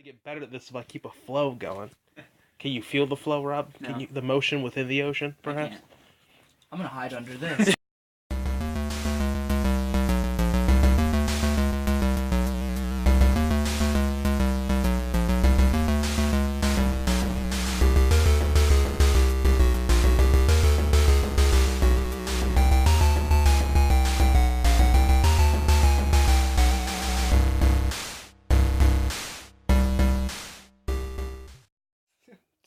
get better at this if I keep a flow going. Can you feel the flow, Rob? No. Can you the motion within the ocean, perhaps? I can't. I'm gonna hide under this.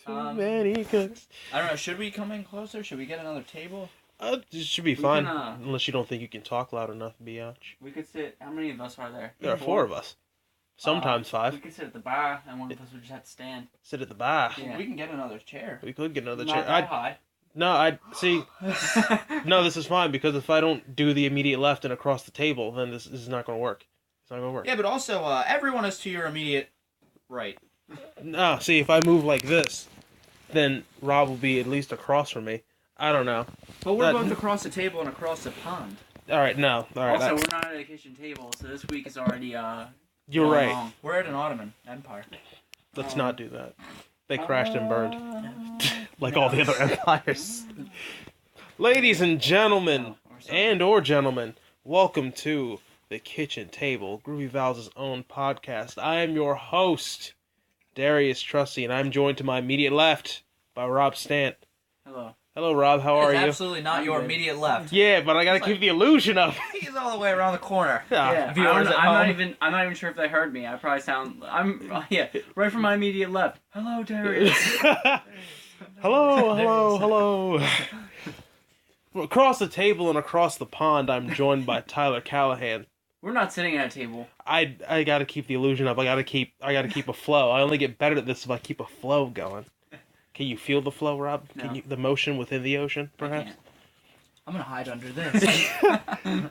Too many cooks. I don't know. Should we come in closer? Should we get another table? It should be We fine, can, unless you don't think you can talk loud enough, biatch. We could sit. How many of us are there? There are four of us. Sometimes We five. could sit at the bar, and one of us would just have to stand. Sit at the bar. Yeah. We can get another chair. We could get another Not chair. that high. No, see. No, this is fine because if I don't do the immediate left and across the table, then this is not going to work. It's not going to work. Yeah, but also everyone is to your immediate right. No, see, if I move like this, then Rob will be at least across from me. I don't know. But we're That- both across the table and across the pond. All right, no. All right. Also, we're not at a kitchen table, so this week is already You're going right. long. We're at an Ottoman Empire. Let's not do that. They crashed and burned. Like all the other empires. Ladies and gentlemen, or gentlemen, welcome to The Kitchen Table, Groovy Valves' own podcast. I am your host, Darius Trusty, and I'm joined to my immediate left by Rob Stant. Hello. Hello, Rob. How are you? Absolutely not your immediate left. Yeah, but I gotta keep the illusion up. He's all the way around the corner. Yeah. Viewers at I'm home. not even sure if they heard me. I probably sound. Right from my immediate left. Hello, Darius. Hello. Across the table and across the pond, I'm joined by Tyler Callahan. We're not sitting at a table. I gotta keep the illusion up. I gotta keep a flow. I only get better at this if I keep a flow going. Can you feel the flow, Rob? No. Can you the motion within the ocean, I perhaps? can't. I'm gonna hide under this.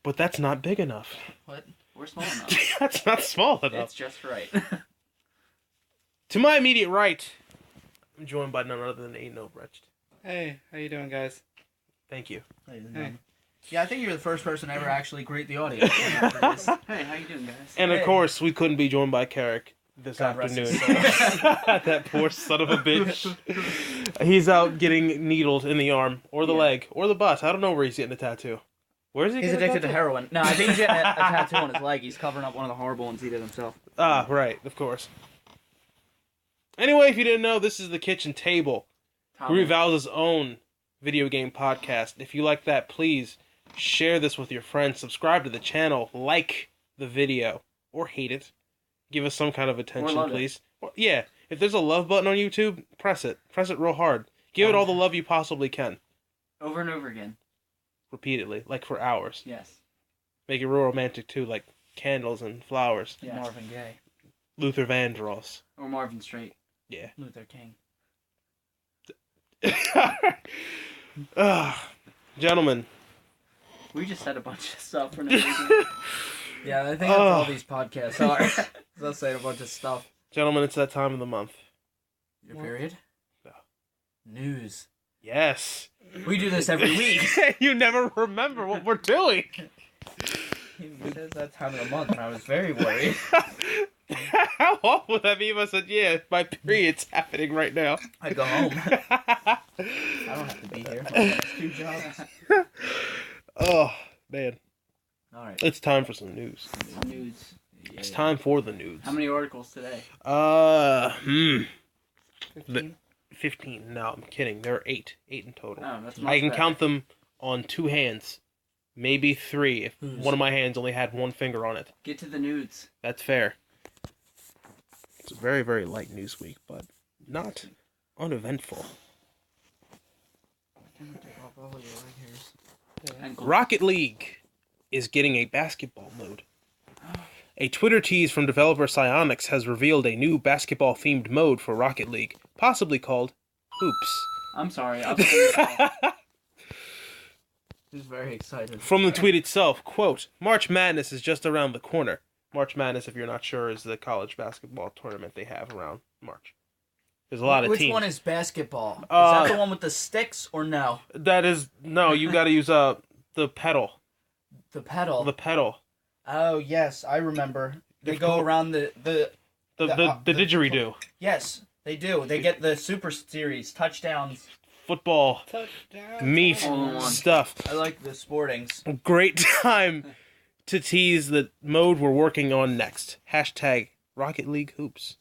But that's not big enough. What? We're small enough. That's not small enough. It's just right. To my immediate right, I'm joined by none other than Aiden Obrecht. Hey, how you doing, guys? Thank you. Hey. Yeah, I think you're the first person to ever actually greet the audience. Hey, how you doing, guys? And of Hey. course, we couldn't be joined by Carrick this God rest afternoon. his soul. That poor son of a bitch. He's out getting needled in the arm, or the leg, or the butt. I don't know where he's getting a tattoo. Where is he He's getting a addicted to tattoo? heroin. No, I think he's getting a tattoo on his leg. He's covering up one of the horrible ones he did himself. Ah, right, of course. Anyway, if you didn't know, this is The Kitchen Table, Groovy Valves' own video game podcast. If you like that, please share this with your friends, subscribe to the channel, like the video, or hate it. Give us some kind of attention, love it. please. Yeah, if there's a love button on YouTube, press it. Press it real hard. Give it all the love you possibly can. Over and over again. Repeatedly, like for hours. Yes. Make it real romantic too, like candles and flowers. Yes. Marvin Gaye. Luther Vandross. Or Marvin Straight. Yeah. Luther King. Gentlemen. We just said a bunch of stuff for no reason. Yeah, I think that's all these podcasts are. They'll say a bunch of stuff. Gentlemen, it's that time of the month. Your period? No. News. Yes. We do this every week. You never remember what we're doing. He says that time of the month, and I was very worried. How awful would that be if I said, yeah, my period's happening right now? I'd go home. I don't have to be here. My next 2 jobs. Oh, man. All right. It's time for some news. News. It's time for the news. How many articles today? 15. No, I'm kidding. There are 8. 8 in total. Oh, that's I can better. count them on 2 hands. Maybe 3 if Whose? one of my hands only had 1 finger on it. Get to the nudes. That's fair. It's a very, very light news week, but not uneventful. And Rocket League is getting a basketball mode. A Twitter tease from developer Psyonix has revealed a new basketball-themed mode for Rocket League, possibly called Hoops. I'm sorry. I'll say He's very excited. From the tweet itself, quote, March Madness is just around the corner. March Madness, if you're not sure, is the college basketball tournament they have around March. There's a lot of Which teams. one is basketball? Is that the one with the sticks or no? That is... No, you gotta use the pedal. The pedal. The pedal. Oh, yes, I remember. They Of go course. around the The didgeridoo. Yes, they do. They get the Super Series touchdowns. Football. Meat. All in one. Stuff. I like the sportings. Great time to tease the mode we're working on next. Hashtag Rocket League Hoops.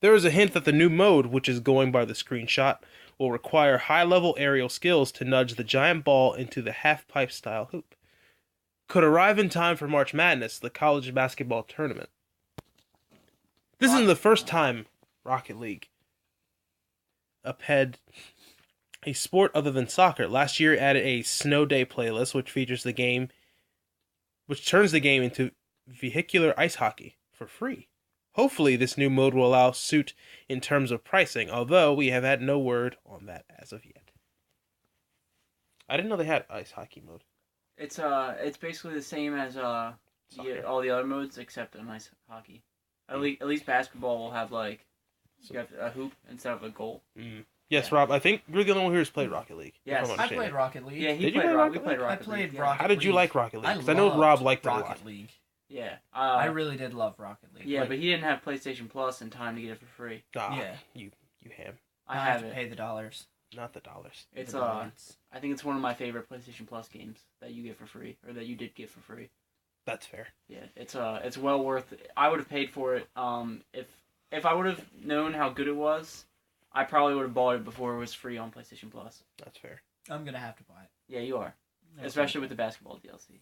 There is a hint that the new mode, which is going by the screenshot, will require high-level aerial skills to nudge the giant ball into the half-pipe style hoop. Could arrive in time for March Madness, the college basketball tournament. This isn't the first time Rocket League upheld a sport other than soccer. Last year, it added a snow day playlist, which features the game, which turns the game into vehicular ice hockey for free. Hopefully, this new mode will allow suit in terms of pricing, although we have had no word on that as of yet. I didn't know they had ice hockey mode. It's basically the same as Soccer. all the other modes except in ice hockey. At least basketball will have like you have a hoop instead of a goal. Yes, Yeah. Rob, I think you're the only one who has played Rocket League. if Yes. I'm I understanding. played Rocket League. Yeah, he Did you played play Rocket. Rocket We played League? Rocket I played League. Yeah. Rocket How did you League. like Rocket League? I Because I know loved Rob liked it a Rocket lot. League. Yeah. I really did love Rocket League. Yeah, Like, but he didn't have PlayStation Plus in time to get it for free. Ah, Yeah. you ham. I I have to it. pay the dollars. Not the dollars. It's The dollars. I think it's one of my favorite PlayStation Plus games that you get for free, or that you did get for free. That's fair. Yeah, it's well worth. I would have paid for it. If I would have known how good it was, I probably would have bought it before it was free on PlayStation Plus. That's fair. I'm gonna have to buy it. Yeah, you are, especially with the basketball DLC.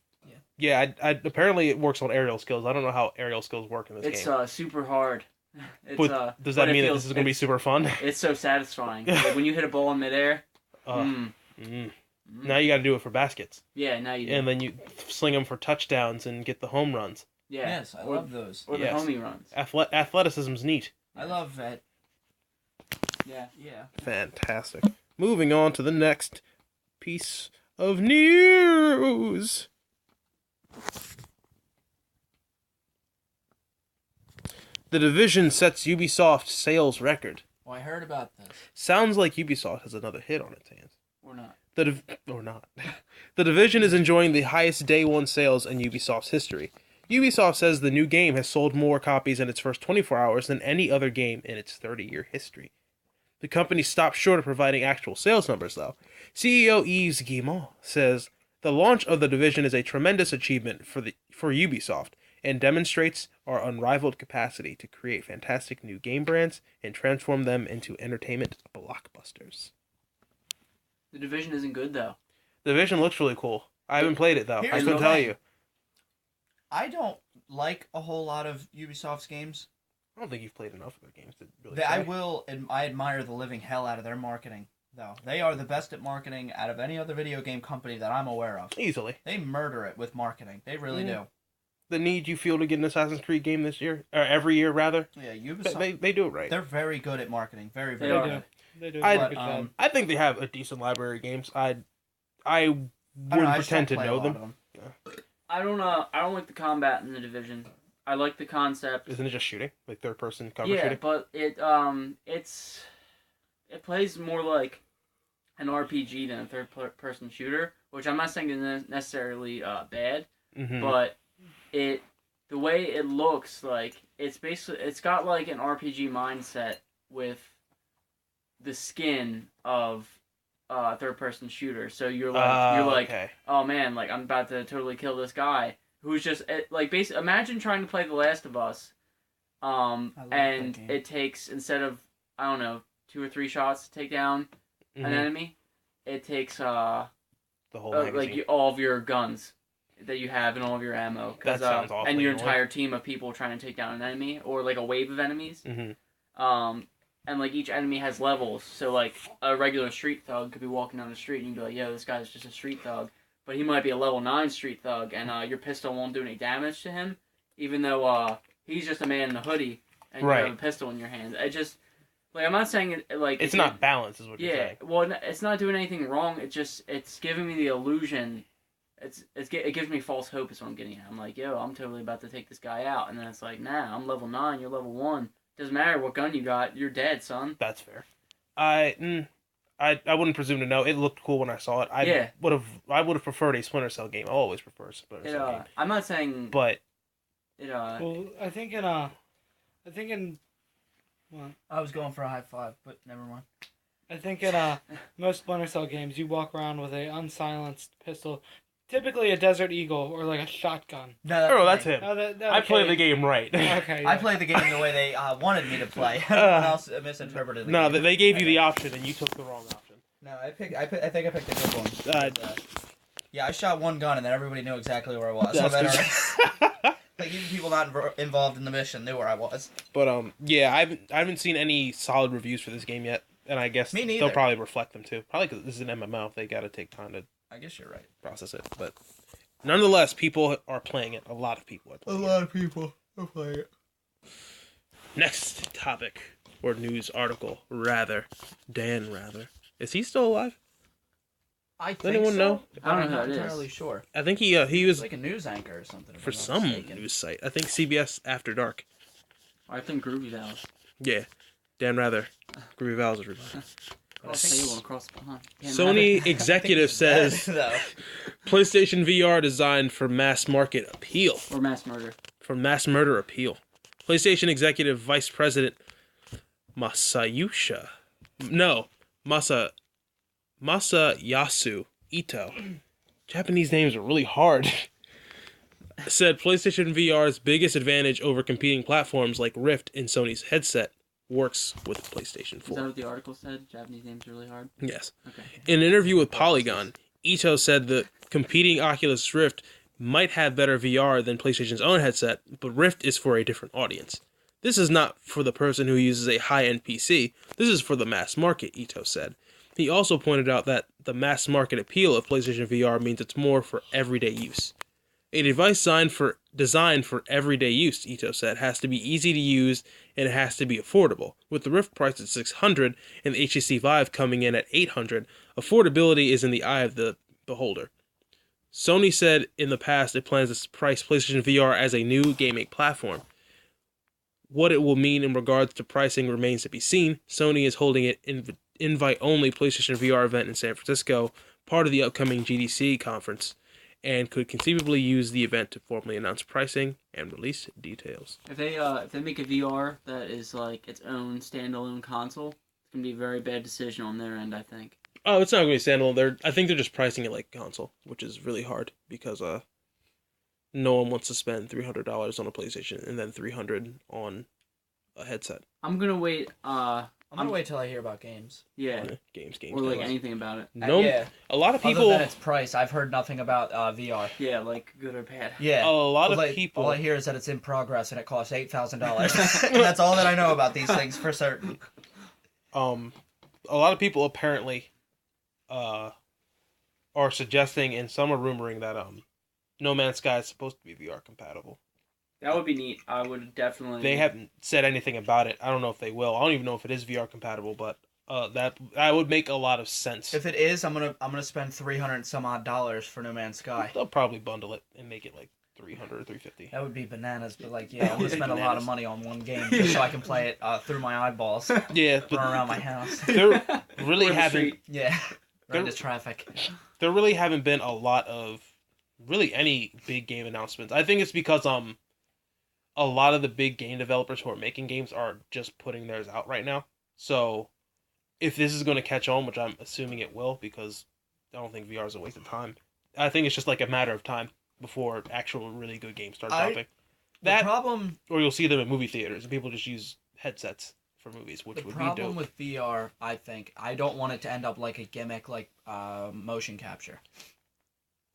Yeah, I apparently it works on aerial skills. I don't know how aerial skills work in this It's game. super hard. It's But does but that it mean that feels- this is going to be super fun? It's so satisfying. Like when you hit a ball in midair. Now you got to do it for baskets, Yeah, now you do. and then you sling them for touchdowns and get the home runs. Yeah. Yes, I or, love those. Or the Yes. homie runs. Athleticism's neat. I love it. Yeah. Yeah. Fantastic. Moving on to the next piece of news. The Division sets Ubisoft sales record. Well, I heard about this. Sounds like Ubisoft has another hit on its hands. Or not. Or not. The Division is enjoying the highest day one sales in Ubisoft's history. Ubisoft says the new game has sold more copies in its first 24 hours than any other game in its 30-year history. The company stopped short of providing actual sales numbers, though. CEO Yves Guillemot says the launch of The Division is a tremendous achievement for Ubisoft and demonstrates our unrivaled capacity to create fantastic new game brands and transform them into entertainment blockbusters. The Division isn't good though. The Division looks really cool. I haven't played it, though. I Here's couldn't the tell thing. you. I don't like a whole lot of Ubisoft's games. I don't think you've played enough of their games to really I admire the living hell out of their marketing, though. They are the best at marketing out of any other video game company that I'm aware of. Easily. They murder it with marketing. They really do. The need you feel to get an Assassin's Creed game this year, or every year rather, Yeah, Ubisoft. they do it right. They're very good at marketing. Very, They very are. good. They do. I- a good but, job. I think they have a decent library of games. I I wouldn't don't know, I just pretend to don't play a know lot them. of them. I don't like the combat in the Division. I like the concept. Isn't it just shooting, like third person cover Yeah, shooting? but it plays more like an RPG than a third person shooter, which I'm not saying is necessarily bad, Mm-hmm. but the way it looks like it's got like an RPG mindset with the skin of third person shooter. So you're like okay. oh man, like I'm about to totally kill this guy who's just like basically imagine trying to play The Last of Us, love that and game. it takes instead of I don't know 2 or 3 shots to take down Mhm. an enemy, it takes The whole magazine. all of your guns that you have and all of your ammo. That sounds awfully and your annoying. entire team of people trying to take down an enemy or like a wave of enemies. Mm-hmm. And like each enemy has levels, so like a regular street thug could be walking down the street and you'd be like, "Yo, this guy's just a street thug," but he might be a level 9 street thug, and your pistol won't do any damage to him, even though he's just a man in a hoodie and you Right. have a pistol in your hand. It just like I'm not saying it like It's not balanced, is what you're yeah. saying. Well, it's not doing anything wrong. It's giving me the illusion. It gives me false hope. Is what I'm getting at. I'm like, yo, I'm totally about to take this guy out, and then it's like, nah, I'm level 9. You're level 1. Doesn't matter what gun you got. You're dead, son. That's fair. I wouldn't presume to know. It looked cool when I saw it. I would have preferred a Splinter Cell game. I always prefer a Splinter Cell game. I'm not saying But it. Well, I think I think in, well, I was going for a high five, but never mind. I think in most Splinter Cell games, you walk around with a unsilenced pistol, typically a Desert Eagle or like a shotgun. No, Oh, that's me. him. Oh, I play the game right. Okay. I Yeah. played the game the way they wanted me to play. Everyone else misinterpreted the No, game. they gave you the option and you took the wrong option. No, I think I picked a good one. Yeah, I shot one gun and then everybody knew exactly where I was. So like even people not involved in the mission knew where I was. But yeah, I haven't seen any solid reviews for this game yet, and I guess Me neither. they'll probably reflect them too. Probably because this is an MMO, they got to take time to I guess you're right. process it. But nonetheless, people are playing it. A lot of people are playing it. of people are playing it. Next topic or news article, rather, Dan Rather. Is he still alive? I Does anyone know? I don't know I'm who not that is. entirely sure. I think he It's was like a news anchor or something. if for I'm not some mistaken. news site. I think CBS After Dark. I think Groovy Valley. Yeah, Dan Rather, Groovy Vowels, everybody. Across the table, across the pond. Can't Sony executive says though. PlayStation VR designed for mass market appeal. or mass murder. For mass murder appeal. PlayStation Executive Vice President Masayasu Ito. Japanese names are really hard. Said PlayStation VR's biggest advantage over competing platforms like Rift and Sony's headset works with PlayStation Is that 4. what the article said? Japanese names are really hard. Yes. Okay. In an interview with Polygon, Ito said the competing Oculus Rift might have better VR than PlayStation's own headset, but Rift is for a different audience. This is not for the person who uses a high-end PC. This is for the mass market, Ito said. He also pointed out that the mass market appeal of PlayStation VR means it's more for everyday use. A device designed for everyday use, Ito said, has to be easy to use and it has to be affordable. With the Rift priced at $600 and the HTC Vive coming in at $800, affordability is in the eye of the beholder. Sony said in the past it plans to price PlayStation VR as a new gaming platform. What it will mean in regards to pricing remains to be seen. Sony is holding an invite-only PlayStation VR event in San Francisco, part of the upcoming GDC conference, and could conceivably use the event to formally announce pricing and release details. If they make a VR that is like its own standalone console, it's gonna be a very bad decision on their end, I think. Oh, it's not going to be standalone. I think they're just pricing it like console, which is really hard because no one wants to spend $300 on a PlayStation and then $300 on a headset. I'm gonna wait. I'm gonna wait till I hear about games. Yeah, Games. or like anything about it. No, yeah. a lot of Other people. than its price, I've heard nothing about VR. Yeah, like good or bad. Yeah. A lot of all people. All I hear is that it's in progress and it costs $8,000. And that's all that I know about these things for certain. A lot of people apparently are suggesting and some are rumoring that No Man's Sky is supposed to be VR compatible. That would be neat. I would definitely. They haven't said anything about it. I don't know if they will. I don't even know if it is VR compatible, but that would make a lot of sense. If it is, I'm gonna spend $300 and some odd for No Man's Sky. They'll probably bundle it and make it like $300 or $350. That would be bananas, but like, yeah, I'm gonna spend a lot of money on one game just so I can play it through my eyeballs, Yeah, run but around my house. there really Or the haven't street. Yeah, right There- into traffic. there really haven't been a lot of really any big game announcements. I think it's because a lot of the big game developers who are making games are just putting theirs out right now. So if this is going to catch on, which I'm assuming it will, because I don't think VR is a waste of time. I think it's just like a matter of time before actual really good games start dropping. The problem, Or you'll see them in movie theaters and people just use headsets for movies, which the would be problem dope. with VR, I think, I don't want it to end up like a gimmick, like motion capture,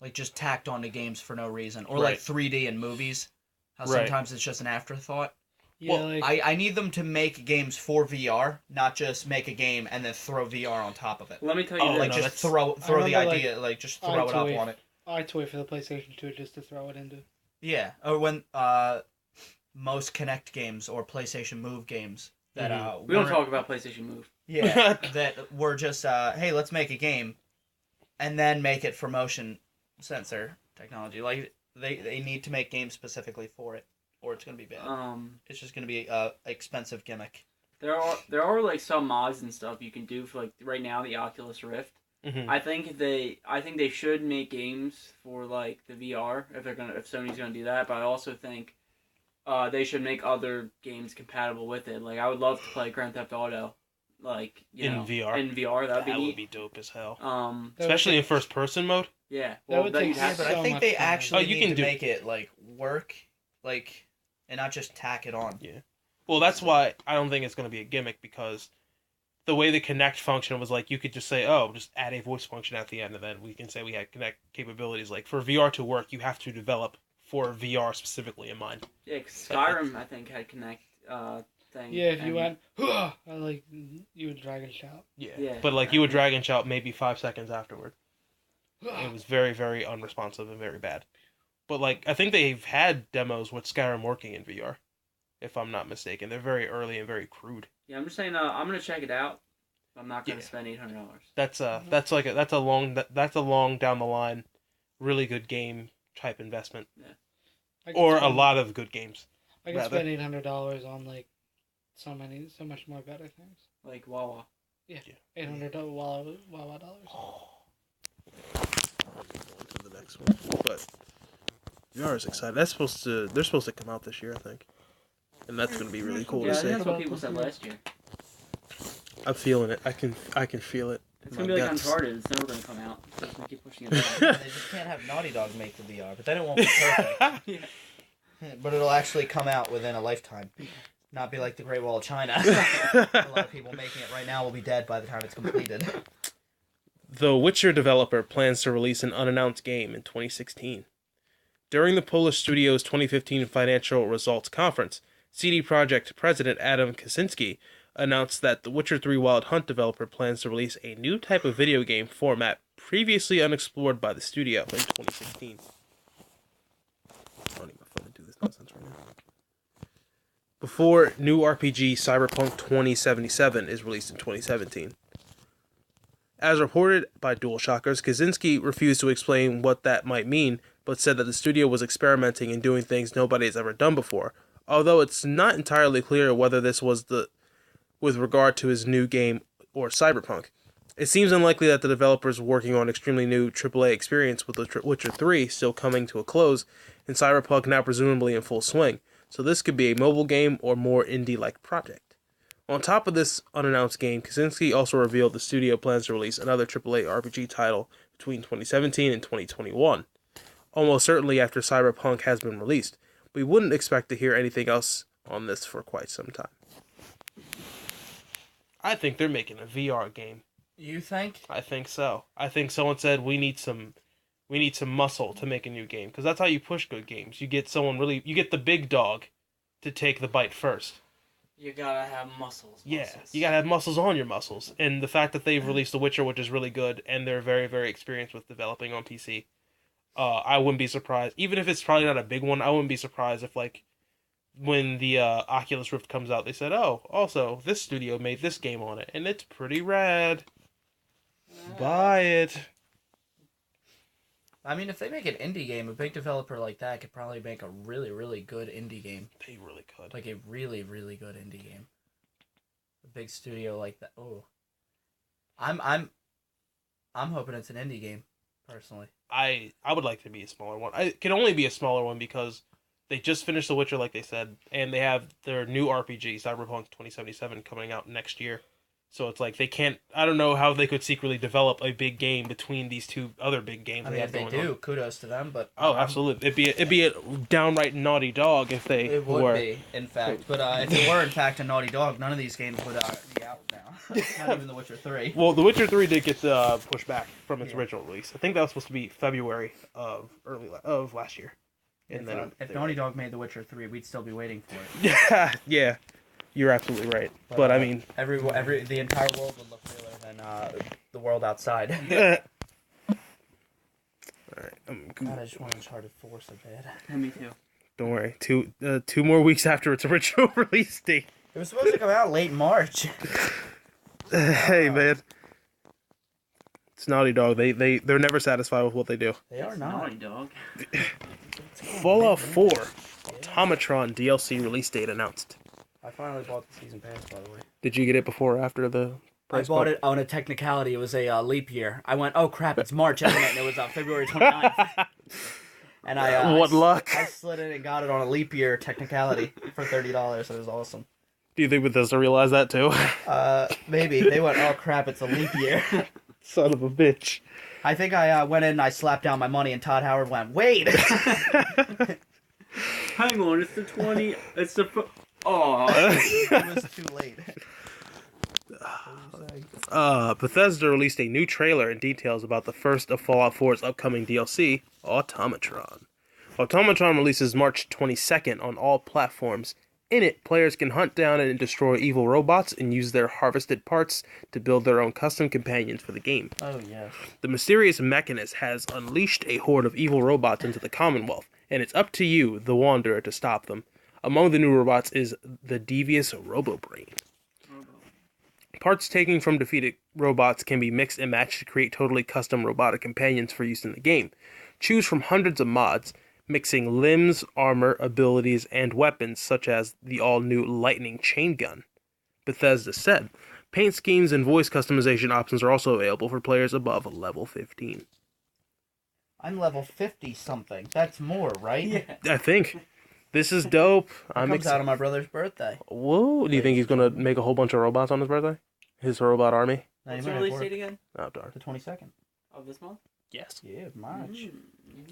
like just tacked onto games for no reason, or like Right. 3D in movies. How Right. sometimes it's just an afterthought. Yeah, Well, like, I need them to make games for VR, not just make a game and then throw VR on top of it. Let me tell you Oh, this. Like no, just that's- throw the remember, idea, like just throw it up iToy. on it. I wait for the PlayStation 2 just to throw it into. Yeah, or when most Kinect games or PlayStation Move games that We don't weren't- talk about PlayStation Move. Yeah, that were just hey, let's make a game, and then make it for motion sensor technology. Like they need to make games specifically for it, or it's gonna be bad. It's just gonna be a expensive gimmick. There are like some mods and stuff you can do for like right now the Oculus Rift. Mhm. I think they should make games for like the VR if Sony's gonna do that. But I also think they should make other games compatible with it. Like, I would love to play Grand Theft Auto, like, In VR. In VR, that'd be That neat. would be dope as hell. Especially in first person mode. Yeah. That would take you'd have But so I think much they time. actually You need can to do- make it like work, like, and not just tack it on. Well, that's why I don't think it's going to be a gimmick, because the way the Connect function was, like, you could just say, oh, just add a voice function at the end, and then we can say we had Connect capabilities. Like, for VR to work, you have to develop for VR specifically in mind. Yeah, 'cause Skyrim, I think, had Connect thing. Yeah, if you and- went, like, you would drag and shout. Yeah. But, like, you would drag and shout maybe 5 seconds afterward. It was very, very unresponsive and very bad. But, like, I think they've had demos with Skyrim working in VR, if I'm not mistaken. They're very early and very crude. Yeah, I'm just saying, I'm gonna check it out. But I'm not gonna Yeah. spend $800. That's a long down the line, really good game type investment, I could or a spend- lot of good games. I could rather. spend $800 on like so much more better things. Like Wawa. $800 Wawa dollars. To the next one, but VR is excited. They're supposed to come out this year, I think, and that's gonna be really cool Yeah, to I think see. that's what people said last year. I'm feeling it. I can feel it. It's in gonna my be like guts. Uncharted. It's never gonna come out. So just keep pushing it back. They just can't have Naughty Dog make the VR, but then it won't be perfect. But it'll actually come out within a lifetime. Not be like the Great Wall of China. A lot of people making it right now will be dead by the time it's completed. The Witcher developer plans to release an unannounced game in 2016. During the Polish studio's 2015 financial results conference, CD Projekt president Adam Kaczynski announced that the Witcher 3 Wild Hunt developer plans to release a new type of video game format previously unexplored by the studio in 2016. I don't need my phone to do this nonsense right now. Before new RPG Cyberpunk 2077 is released in 2017. As reported by DualShockers, Kaczynski refused to explain what that might mean, but said that the studio was experimenting and doing things nobody has ever done before, although it's not entirely clear whether this was with regard to his new game or Cyberpunk. It seems unlikely that the developers working on extremely new AAA experience with The Witcher 3 still coming to a close, and Cyberpunk now presumably in full swing, so this could be a mobile game or more indie-like project. On top of this unannounced game, Kaczynski also revealed the studio plans to release another AAA RPG title between 2017 and 2021, almost certainly after Cyberpunk has been released. We wouldn't expect to hear anything else on this for quite some time. I think they're making a VR game. You think? I think so. I think someone said we need some muscle to make a new game, because that's how you push good games. You get the big dog to take the bite first. You gotta have muscles. Yeah, you gotta have muscles on your muscles. And the fact that they've released The Witcher, which is really good, and they're very, very experienced with developing on PC, I wouldn't be surprised. Even if it's probably not a big one, I wouldn't be surprised if, like, when the Oculus Rift comes out, they said, oh, also, this studio made this game on it, and it's pretty rad. Buy it. I mean, if they make an indie game, a big developer like that could probably make a really, really good indie game. They really could. Like a really, really good indie game. A big studio like that. Oh, I'm hoping it's an indie game, personally. I would like to be a smaller one. It can only be a smaller one because they just finished The Witcher, like they said, and they have their new RPG, Cyberpunk 2077, coming out next year. So it's like they can't. I don't know how they could secretly develop a big game between these two other big games. I mean, if they going do, on. kudos to them. But Oh, absolutely! It'd be a downright Naughty Dog if they it would were. be, in fact. But if it were, in fact, a Naughty Dog, none of these games would be out now. Not even The Witcher 3. Well, The Witcher 3 did get pushed back from its Yeah. original release. I think that was supposed to be February of last year. And then If they- Naughty Dog made The Witcher 3, we'd still be waiting for it. Yeah, yeah, you're absolutely right. But I mean, the entire world would look realer than the world outside. all right, God, I just want Uncharted 4 so bad. Me too. don't worry. Two more weeks after its original release date. It was supposed to come out late March. Hey man, it's Naughty Dog. They're never satisfied with what they do. They are It's not. Naughty Dog. Fallout 4 Automatron DLC release date announced. I finally bought the season pass, by the way. Did you get it before or after the I price bought bump? it on a technicality. It was a leap year. I went, oh crap, it's March, isn't it? And it was February 29th. And I What luck. I slid in and got it on a leap year technicality for $30. It was awesome. Do you think Bethesda realized that too? Maybe they went, oh crap, it's a leap year. Son of a bitch. I think I went in and I slapped down my money and Todd Howard went, wait. Hang on, it's the 20. It's the. Oh. It was too late. Bethesda released a new trailer and details about the first of Fallout 4's upcoming DLC, Automatron. Automatron releases March 22nd on all platforms. In it, players can hunt down and destroy evil robots and use their harvested parts to build their own custom companions for the game. Oh, yes. The mysterious Mechanist has unleashed a horde of evil robots into the Commonwealth, and it's up to you, the Wanderer, to stop them. Among the new robots is the devious Robobrain. Parts taken from defeated robots can be mixed and matched to create totally custom robotic companions for use in the game. Choose from hundreds of mods, mixing limbs, armor, abilities, and weapons such as the all-new Lightning Chain Gun. Bethesda said, paint schemes and voice customization options are also available for players above level 15. I'm level 50-something. That's more, right? Yeah. I think. This is dope. I'm Comes out on my brother's birthday. Whoa, do you think he's going to make a whole bunch of robots on his birthday? His robot army? What's the release date again? Oh, darn. The 22nd. Of this month? Yes. Yeah, March.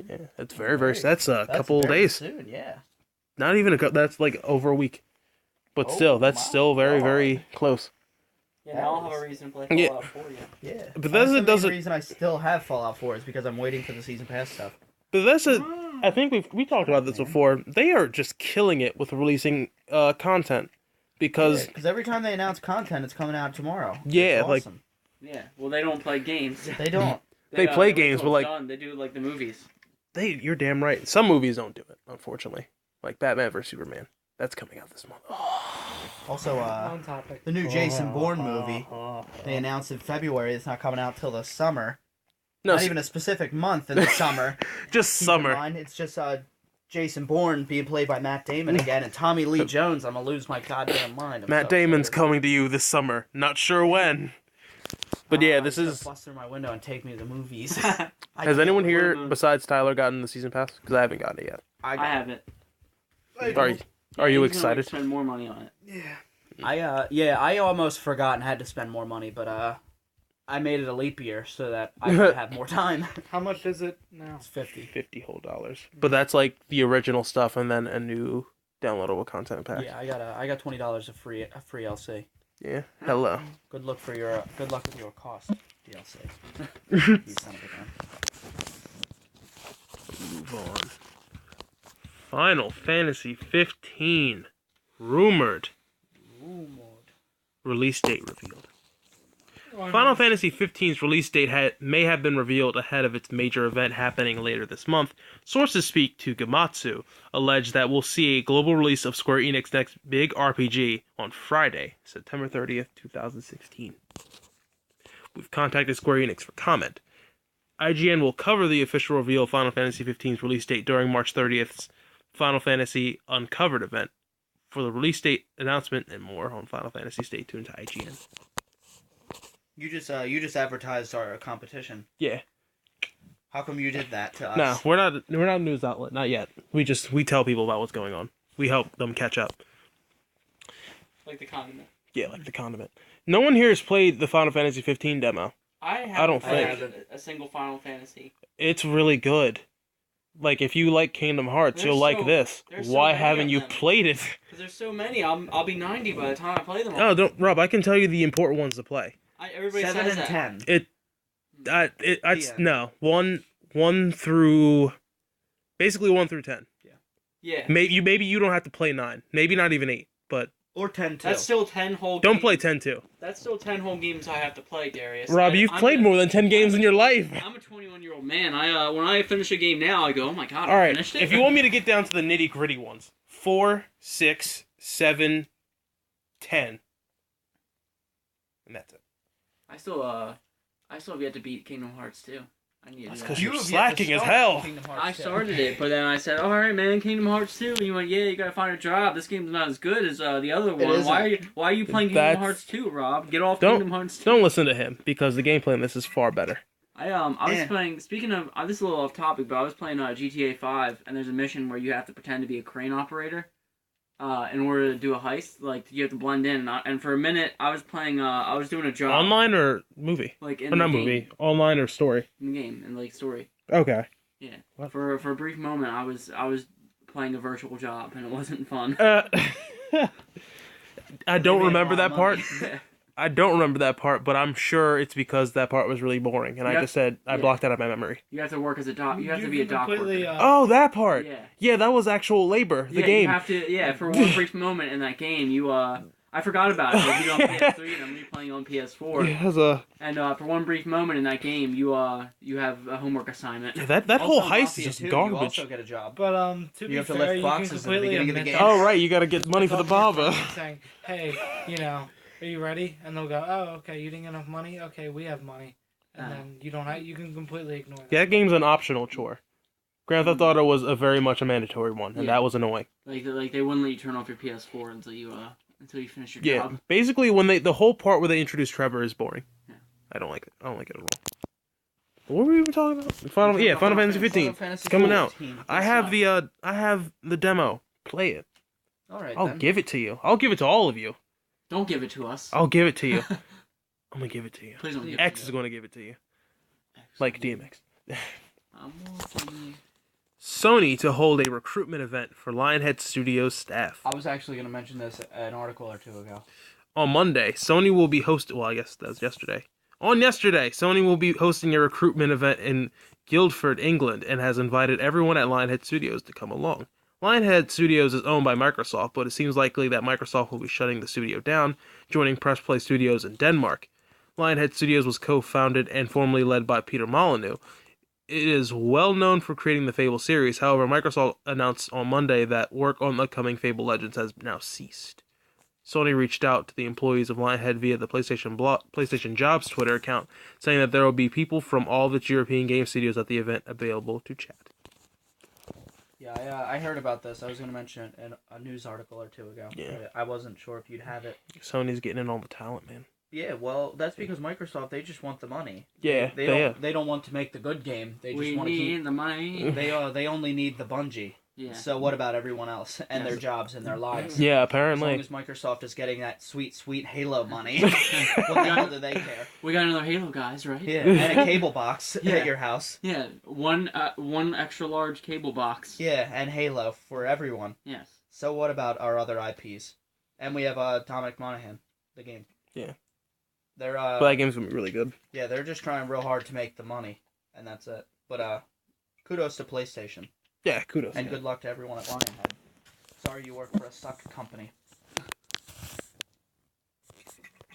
Yeah, it's very, that's a That's couple very days. soon, yeah. Not even a couple, that's like over a week. But Oh still, that's my still very, God. very close. Yeah, now I'll have a reason to play Yeah. Fallout 4 yet. Yeah. Bethesda That's the doesn't- main reason I still have Fallout 4 is because I'm waiting for the season pass stuff. But I think we talked about this before. They are just killing it with releasing content. Because, Because every time they announce content, it's coming out tomorrow. Yeah, It's like- awesome. Yeah, well, they don't play games. They don't. They play wait games, till but, it's like- done. They do like the movies. you're damn right. Some movies don't do it, unfortunately. Like Batman vs. Superman. That's coming out this month. Also, On topic. the new Jason Bourne movie, they announced in February. It's not coming out till the summer. No, Not even a specific month in the summer. just Keep in summer. mind, it's just Jason Bourne being played by Matt Damon again, and Tommy Lee Jones. I'm gonna lose my goddamn mind. I'm Matt so Damon's excited. coming to you this summer. Not sure when. But yeah, this he's gonna is... bust through my window and take me to the movies. Has anyone here wait. besides Tyler gotten the season pass? Because I haven't gotten it yet. I haven't. Are you He's gonna, excited? spend more money on it. I almost forgot and had to spend more money, but I made it a leap year so that I could have more time. How much is it now? It's 50. $50 whole. But that's like the original stuff and then a new downloadable content pack. Yeah, I got $20 of free LC. Yeah. Hello. Good luck with your cost DLC. You son of a gun. Move on. Final Fantasy 15. Rumored. Release date revealed. Final Fantasy 15's release date may have been revealed ahead of its major event happening later this month. Sources speak to Gematsu allege that we'll see a global release of Square Enix's next big RPG on Friday, September 30th, 2016. We've contacted Square Enix for comment. IGN will cover the official reveal of Final Fantasy 15's release date during March 30th's Final Fantasy Uncovered event. For the release date announcement and more on Final Fantasy, stay tuned to IGN. You just advertised our competition. Yeah. How come you did that to us? No, we're not a news outlet, not yet. We tell people about what's going on. We help them catch up. Like the condiment. Yeah, like the condiment. No one here has played the Final Fantasy 15 demo. I don't think. played a single Final Fantasy. It's really good. Like, if you like Kingdom Hearts, you'll like this. there's so Why many haven't of you them. played it? Because there's so many. I'll be 90 by the time I play them all. Oh, don't, Rob, I can tell you the important ones to play. Everybody 7 says and that. 10. Yeah. No. One through... Basically 1 through 10. Yeah. Maybe you don't have to play 9. Maybe not even 8. But Or 10 too. That's still 10 whole don't games. play 10 too. That's still 10 whole games I have to play, Darius. Rob, you've played more than 10 games in your life. I'm a 21-year-old man. When I finish a game now, I go, oh my god, All I right, finished it. if you want me to get down to the nitty gritty ones, 4, 6, 7, 10, and that's it. I still have yet to beat Kingdom Hearts 2. I need to That's do 'cause that. you're have yet to slacking as start hell. Kingdom Hearts I 2. started it, but then I said, all right, man, Kingdom Hearts 2. And you went, yeah, you gotta find a job. This game's not as good as the other one. isn't. Why are you playing Kingdom That's- Hearts 2, Rob? Get off Don't- Kingdom Hearts 2. Don't listen to him because the gameplay in this is far better. I was Yeah. playing. Speaking of, this is a little off topic, but I was playing GTA 5, and there's a mission where you have to pretend to be a crane operator, in order to do a heist. Like you have to blend in, and for a minute I was playing. I was doing a job Online or movie? like in Or the not game, movie. Online or story? in the game, in like story. Okay. Yeah. What? For a brief moment, I was playing a virtual job, and it wasn't fun. I don't made a remember lot of that part. Yeah. I don't remember that part, but I'm sure it's because that part was really boring, and I Yep. just said I Yeah. blocked that out of my memory. You have to work as a dock. You have to be a dock completely, worker. Oh, that part. Yeah. Yeah, that was actual labor. The Yeah, game. You have to. Yeah, for one brief moment in that game, you I forgot about it. I beat it on PS3, and I'm replaying on PS4. Yeah, it was a And for one brief moment in that game, you have a homework assignment. yeah, that whole Also, heist Mafia is just 2, You garbage. also get a job. But to You be have to fair, lift you boxes can at the completely beginning of the admit game. that. Oh right, you gotta get money for the Talk to your baba. friend saying, hey, are you ready? And they'll go, oh, okay, you didn't get enough money? Okay, we have money. And then you can completely ignore that. Yeah, that game's an optional chore. Grand Theft Auto was a very much a mandatory one, and Yeah. that was annoying. Like they wouldn't let you turn off your PS4 until you finish your Yeah, job. basically when the whole part where they introduce Trevor is boring. Yeah. I don't like it. I don't like it at all. What were we even talking about? Final Fantasy 15. Fantasy coming out. 15. I have the demo. Play it. All right, I'll then. give it to you. I'll give it to all of you. Don't give it to us. I'll give it to you. I'm gonna give it to you. Please don't give X it is to going to give it to you. us. Like DMX. I'm walking. Sony to hold a recruitment event for Lionhead Studios staff. I was actually going to mention this an article or two ago. On Monday, Sony will be hosting... Well, I guess that was yesterday. On yesterday, Sony will be hosting a recruitment event in Guildford, England, and has invited everyone at Lionhead Studios to come along. Lionhead Studios is owned by Microsoft, but it seems likely that Microsoft will be shutting the studio down, joining Press Play Studios in Denmark. Lionhead Studios was co-founded and formerly led by Peter Molyneux. It is well known for creating the Fable series. However, Microsoft announced on Monday that work on the upcoming Fable Legends has now ceased. Sony reached out to the employees of Lionhead via the PlayStation Jobs Twitter account, saying that there will be people from all of its European game studios at the event available to chat. Yeah, I heard about this. I was going to mention it in a news article or two ago. Yeah. I wasn't sure if you'd have it. Sony's getting in all the talent, man. Yeah, well, that's because Microsoft, they just want the money. Yeah, They don't want to make the good game. They just We want to need keep. the money. They only need the Bungie. Yeah. So what about everyone else and their Yes. jobs and their lives? Yeah, As long apparently. as Microsoft is getting that sweet Halo money, what the hell do they care? We got another Halo, guys, right? Yeah, and a cable box Yeah. at your house. Yeah. One extra large cable box. Yeah, and Halo for everyone. Yes. So what about our other IPs? And we have Dominic Monaghan, the game. Yeah. They're But that game's gonna be really good. yeah, they're just trying real hard to make the money, and that's it. But kudos to PlayStation, Yeah, kudos. and good luck to everyone at Lionhead. Sorry you work for a suck company.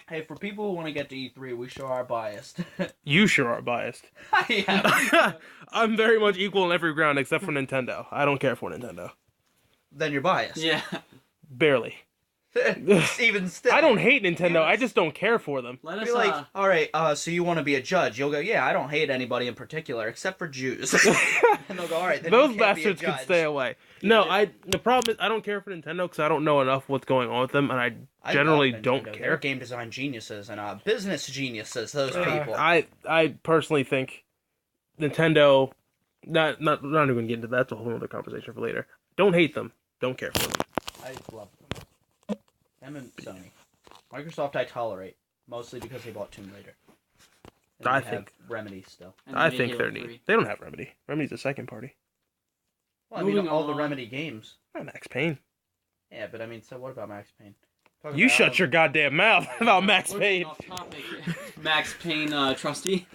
Hey, for people who want to get to E3, we sure are biased. You sure are biased. Yeah. I'm very much equal on every ground except for Nintendo. I don't care for Nintendo. Then you're biased. Yeah. Barely. Even still. I don't hate Nintendo. I just don't care for them. Let us. Be like, all right, so you want to be a judge? You'll go, yeah, I don't hate anybody in particular except for Jews. And they'll go, all right, then Those you can't be a bastards could judge." stay away. No, the problem is I don't care for Nintendo because I don't know enough what's going on with them, and I generally love don't Nintendo. care. They're game design geniuses and business geniuses. Those Yeah. people. I personally think Nintendo. Not even going to get into that. That's a whole other conversation for later. Don't hate them. Don't care for them. I love them. Them and Sony. Microsoft I tolerate, mostly because they bought Tomb Raider. And I they have think- Remedy still. and I then think Halo they're 3. neat. They don't have Remedy. Remedy's a second party. Well, I mean, Moving all the on. Remedy games. Max Payne. Yeah, but I mean, so what about Max Payne? Talking You about shut your goddamn mouth about Max We're Payne. off topic. Max Payne, trustee.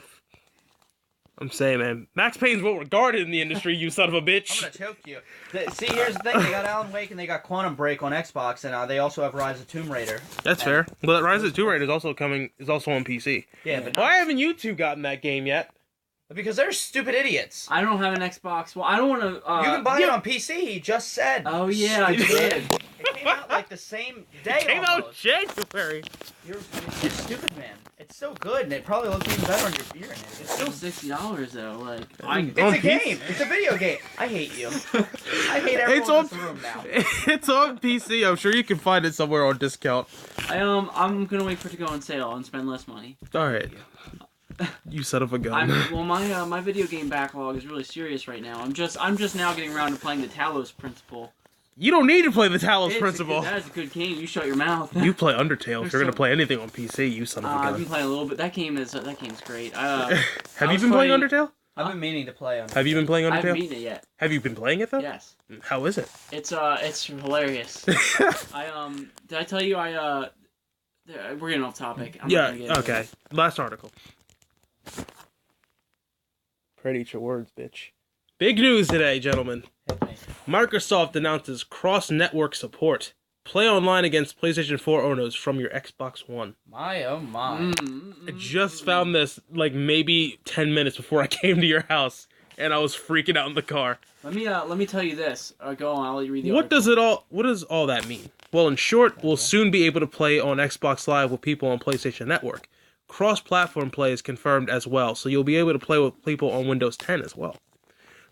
I'm saying, man, Max Payne's well regarded in the industry. You son of a I'm bitch. gonna choke you. See, here's the thing: they got Alan Wake and they got Quantum Break on Xbox, and they also have Rise of Tomb Raider. That's fair. But Rise of the Tomb Raider is also on PC. Yeah, but Why haven't you two gotten that game yet? because they're stupid idiots. I don't have an Xbox. Well, I don't want to. You can buy it on PC. He just said. Oh yeah, I did. It came out like the same day. Came out almost. January. You're stupid, man. It's so good, and it probably looks even better on your beer. It's still $60 though. Like It's On a PC? game. It's a video game. I hate you. I hate everyone It's on- in this room now. It's on PC. I'm sure you can find it somewhere on discount. I'm gonna wait for it to go on sale and spend less money. All right. You son of a gun. My video game backlog is really serious right now. I'm just now getting around to playing the Talos Principle. You don't need to play the Talos Principle. That's a good game. You shut your mouth. You play Undertale if you're gonna play anything on PC. You son of a gun. I've been playing a little bit. That game's great. Have you been playing Undertale? I've been meaning to play Undertale. Have you been playing I haven't Undertale? beaten it yet. Have you been playing it though? Yes. How is it? It's hilarious. Did I tell you we're getting off topic. I'm not gonna get Okay. Last article. Pretty eat your words, bitch. Big news today, gentlemen. Microsoft announces cross-network support. Play online against PlayStation 4 owners from your Xbox One. My oh my. I just found this like maybe 10 minutes before I came to your house, and I was freaking out in the car. Let me tell you this. Go on. I'll let you read the What article. does all that mean? Well, in short, we'll soon be able to play on Xbox Live with people on PlayStation Network. Cross-platform play is confirmed as well, so you'll be able to play with people on Windows 10 as well.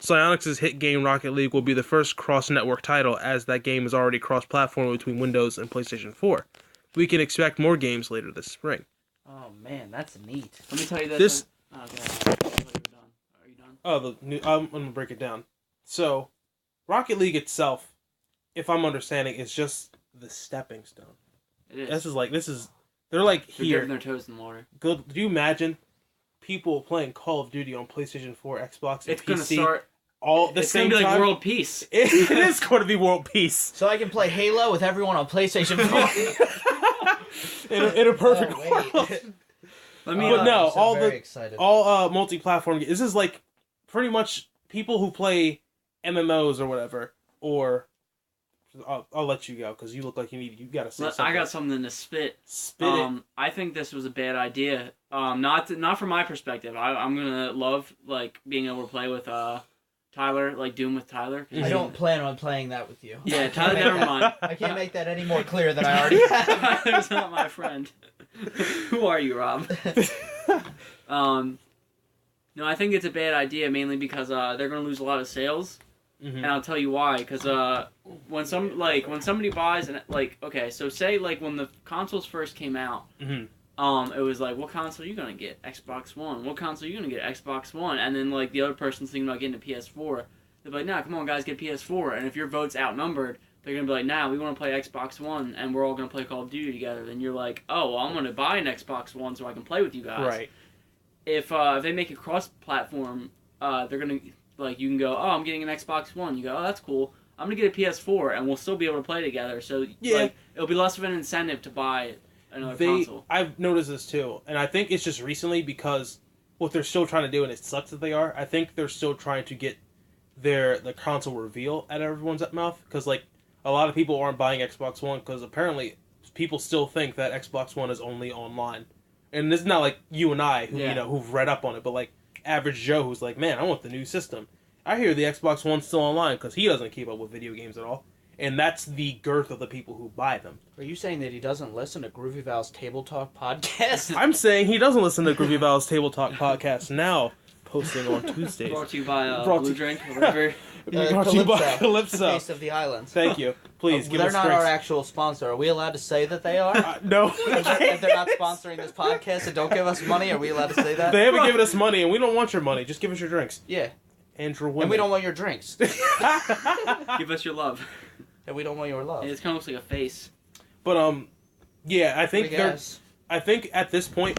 Psyonix's hit game Rocket League will be the first cross-network title, as that game is already cross-platform between Windows and PlayStation 4. We can expect more games later this spring. Oh man, that's neat. Let me tell you this. This- Okay. Are you done? Oh, I'm gonna break it down. So, Rocket League itself, if I'm understanding, is just the stepping stone. It is. They're like They're here. dipping their toes in the water. Good. Do you imagine people playing Call of Duty on PlayStation 4, Xbox, and It's gonna PC start. all at the It's same gonna be like time? world peace. It is going to be world peace So I can play Halo with everyone on PlayStation 4. in a perfect Oh, wait. world. Let me. But no, I'm so all very the- excited. All multi-platform. This is like pretty much people who play MMOs or whatever. Or I'll let you go because you look like you gotta say something. I got something to spit. Spit it. I think this was a bad idea. Not from my perspective. I'm gonna love like being able to play with Tyler, like Doom with Tyler. I don't plan on playing that with you. Yeah, Tyler, never mind. I can't make that any more clear than I already have. Tyler's not my friend. Who are you, Rob? No, I think it's a bad idea mainly because they're gonna lose a lot of sales. And I'll tell you why. Because when somebody buys so say like when the consoles first came out, it was like, what console are you gonna get? Xbox One. What console are you gonna get? Xbox One. And then like the other person's thinking about getting a PS4. They're like, nah, come on guys, get PS4. And if your vote's outnumbered, they're gonna be like, nah, we want to play Xbox One, and we're all gonna play Call of Duty together. Then you're like, oh, well, I'm gonna buy an Xbox One so I can play with you guys. Right. If they make it cross-platform, they're gonna. Like, you can go, oh, I'm getting an Xbox One. You go, oh, that's cool. I'm going to get a PS4, and we'll still be able to play together. So, Yeah. like, it'll be less of an incentive to buy another console. I've noticed this too, and I think it's just recently because what they're still trying to do, and it sucks that they are, I think they're still trying to get the console reveal at everyone's mouth, because, like, a lot of people aren't buying Xbox One, because apparently people still think that Xbox One is only online. And it's not like you and I, who, who've read up on it, but, like, average Joe who's like, man, I want the new system. I hear the Xbox One's still online because he doesn't keep up with video games at all. And that's the girth of the people who buy them. Are you saying that he doesn't listen to Groovy Val's Table Talk podcast? I'm saying he doesn't listen to Groovy Val's Table Talk podcast now, posting on Tuesdays. Brought to you by Blue Drink, whatever. Brought to you by Calypso. Taste of the Islands. Thank you. Please, give they're us not drinks. our actual sponsor. Are we allowed to say that they are? No. If they're not sponsoring this podcast and don't give us money, are we allowed to say that? They haven't given us money, and we don't want your money. Just give us your drinks. Yeah. Andrew Women. And we don't want your drinks. Give us your love. And we don't want your love. It kind of looks like a face. But, yeah, I think I think at this point,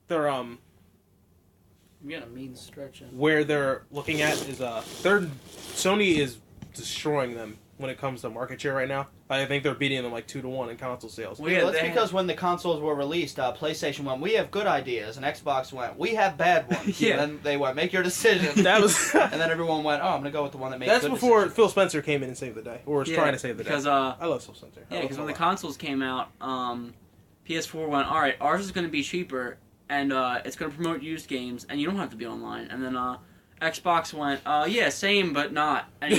they're, I'm getting a mean stretch in. where they're looking at is Sony is destroying them when it comes to market share right now. I think they're beating them like 2-1 in console sales. Well, Yeah, yeah, that's they- because when the consoles were released, PlayStation went, we have good ideas, and Xbox went, we have bad ones. Yeah. And then they went, make your decision. That was And then everyone went, oh, I'm going to go with the one that makes that's good before decisions. Phil Spencer came in and saved the day, or was trying to save the day. Because I love Phil Spencer. yeah, because when the consoles came out, PS4 went, all right, ours is going to be cheaper, and it's going to promote used games, and you don't have to be online. And then Xbox went, yeah, same, but not. And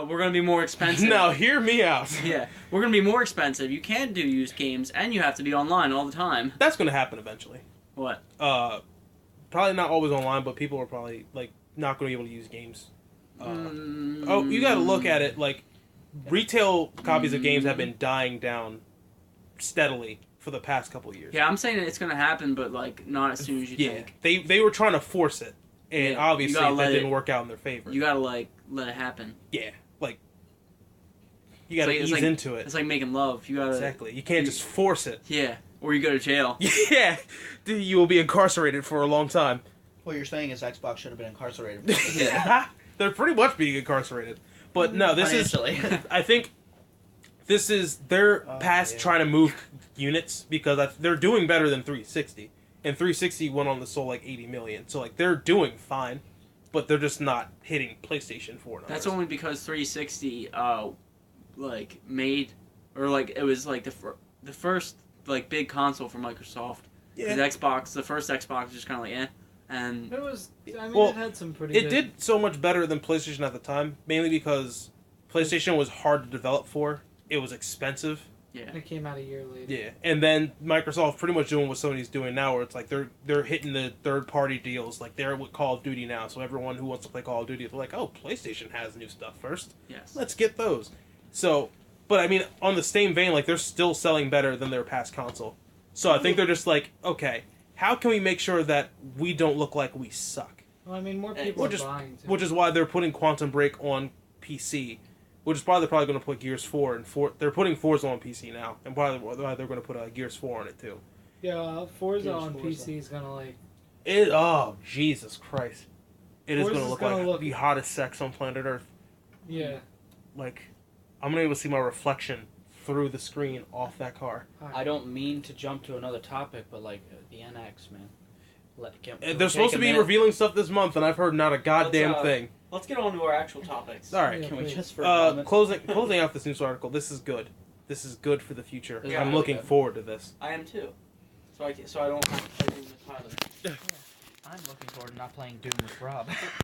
we're going to be more expensive. Now hear me out. Yeah, we're going to be more expensive. You can't do used games, and you have to be online all the time. That's going to happen eventually. What? Probably not always online, but people are probably like not going to be able to use games. Oh, you got to look at it like retail copies of games have been dying down steadily for the past couple of years. Yeah, I'm saying that it's gonna happen, but like not as soon as you think. They were trying to force it, and Yeah, obviously you gotta that let didn't it- work out in their favor. You gotta like let it happen. Yeah, like you gotta It's ease like- into it. It's like making love. You gotta Exactly. You can't just force it. Yeah, or you go to jail. Yeah, dude, you will be incarcerated for a long time. What you're saying is Xbox should have been incarcerated. They're pretty much being incarcerated. But no, this is. Financially. I think this is they're Oh, past yeah. trying to move units because they're doing better than 360, and 360 went on to sold like 80 million. So like they're doing fine, but they're just not hitting PlayStation 4 numbers. That's only because 360 like made or like it was like the first like big console for Microsoft. Yeah. The Xbox, the first Xbox was just kind of like and It was. I mean, Well, it had some pretty. It good, did so much better than PlayStation at the time, mainly because PlayStation was hard to develop for. It was expensive. yeah. It came out a year later. Yeah, and then Microsoft pretty much doing what Sony's doing now, where it's like they're hitting the third party deals, like they're with Call of Duty now. So everyone who wants to play Call of Duty, they're like, oh, PlayStation has new stuff first. Yes. Let's get those. So, but I mean, on the same vein, like they're still selling better than their past console. So I think they're just like, okay, how can we make sure that we don't look like we suck? Well, I mean, more people Which are is- buying too. Which is why they're putting Quantum Break on PC. Which is why they're probably going to put Gears 4 and 4. They're putting Forza on PC now, and why they're going to put Gears 4 on it too. Yeah, Forza Gears on Forza. PC is gonna like. Oh Jesus Christ! It is going to Forza's look gonna like look- the hottest sex on planet Earth. Yeah. Like, I'm gonna be able to see my reflection through the screen off that car. I don't mean to jump to another topic, but like the NX, man. They're supposed to be revealing stuff this month, and I've heard not a goddamn Let's, thing. Let's get on to our actual topics. All right. Yeah, Can we please. just for a moment? Closing out this news article. This is good. This is good for the future. Yeah, I'm looking okay. forward to this. I am too. So I don't have to play Doom with Tyler. I'm looking forward to not playing Doom with Rob.